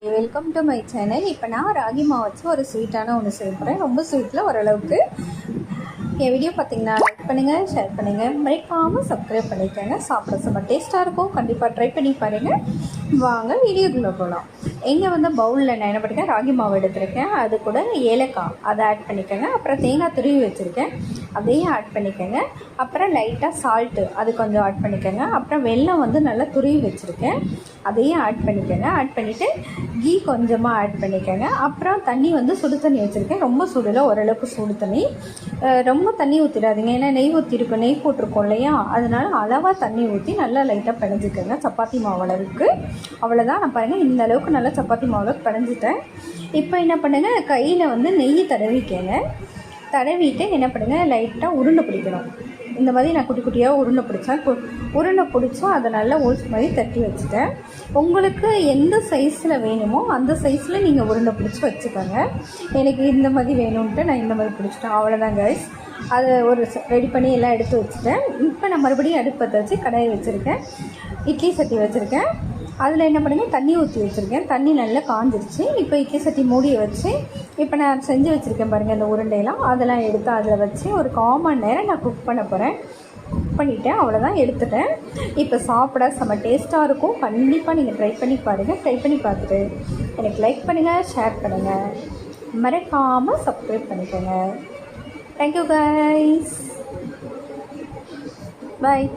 Welcome to my channel. இப்போ நான் ராகி மாவு வச்சு ஒரு ஸ்வீட்டான ஒன்று செய்ய போகிறேன். ரொம்ப ஸ்வீட்டில் ஓரளவுக்கு. என் வீடியோ பார்த்தீங்கன்னா லைக் பண்ணுங்கள், ஷேர் பண்ணுங்கள், மறக்காமல் சப்ஸ்கிரைப் பண்ணிக்கோங்க. சாப்பிட செம்ம டேஸ்ட்டாக இருக்கும். கண்டிப்பாக ட்ரை பண்ணி பாருங்கள். வாங்க வீடியோக்குள்ளே போகலாம். எங்கே பவுலில் நான் என்ன பண்ணியிருக்கேன், ராகி மாவு எடுத்துருக்கேன். அது கூட ஏலக்காய் அதை ஆட் பண்ணிக்கோங்க. அப்புறம் தேங்காய் துருவி வச்சுருக்கேன், அதையும் ஆட் பண்ணிக்கோங்க. அப்புறம் லைட்டாக சால்ட்டு அது கொஞ்சம் ஆட் பண்ணிக்கோங்க. அப்புறம் வெல்லம் நல்லா துருவி வச்சுருக்கேன், அதையும் ஆட் பண்ணிக்கோங்க. ஆட் பண்ணிவிட்டு கீ கொஞ்சமாக ஆட் பண்ணிக்கோங்க. அப்புறம் தண்ணி சுடு தண்ணி வச்சுருக்கேன். ரொம்ப சூடில், ஓரளவுக்கு சூடு தண்ணி. ரொம்ப தண்ணி ஊற்றிடாதீங்க, ஏன்னா நெய் ஊற்றிருக்கோம், நெய் போட்டிருக்கோம் இல்லையா, அதனால் அளவாக தண்ணி ஊற்றி நல்லா லைட்டாக பிணைஞ்சிக்கோங்க. சப்பாத்தி மாவு அளவுக்கு. அவ்வளோதான். நான் பாருங்கள் இந்த அளவுக்கு நல்லா சப்பாத்தி மாவில் பிணைஞ்சிட்டேன். இப்போ என்ன பண்ணுங்கள், கையில் நெய் தடவிக்கங்க. தடவிட்டு என்ன பண்ணுங்கள், லைட்டாக உருண்டை பிடிக்கணும். இந்த மாதிரி நான் குட்டி குட்டியாக உருண்டை பிடிச்சேன். உருண்டை பிடிச்சோம், அதை நல்லா ஓல்ஸ் மாதிரி தட்டி வச்சுட்டேன். உங்களுக்கு எந்த சைஸில் வேணுமோ அந்த சைஸில் நீங்கள் உருண்டை பிடிச்சி வச்சுக்கோங்க. எனக்கு இந்த மாதிரி வேணும்ன்ட்டு நான் இந்த மாதிரி பிடிச்சிட்டேன். அவ்வளோதான் கைஸ். அதை ஒரு ரெடி பண்ணி எல்லாம் எடுத்து வச்சுட்டேன். இப்போ நான் மறுபடியும் அடுப்பத்தை வச்சு கடாயை வச்சுருக்கேன், இட்லி சட்டி வச்சுருக்கேன். அதில் என்ன பண்ணுங்கள், தண்ணி ஊற்றி வச்சுருக்கேன். தண்ணி நல்லா காஞ்சிருச்சு. இப்போ இட்லி சட்டி மூடியை வச்சு இப்போ நான் செஞ்சு வச்சுருக்கேன் பாருங்கள், இந்த உருண்டையெல்லாம் அதெல்லாம் எடுத்து அதில் வச்சு ஒரு 1/4 மணி நேரம் நான் குக் பண்ண போகிறேன். குக் பண்ணிவிட்டேன், அவ்வளோதான், எடுத்துட்டேன். இப்போ சாப்பிட செம்ம டேஸ்ட்டாக இருக்கும். கண்டிப்பாக நீங்கள் ட்ரை பண்ணி பாருங்கள். ட்ரை பண்ணி பார்த்துட்டு எனக்கு லைக் பண்ணுங்கள், ஷேர் பண்ணுங்கள், மறக்காமல் சப்ஸ்கிரைப் பண்ணிக்கோங்க. தேங்க்யூ கைஸ், பாய்.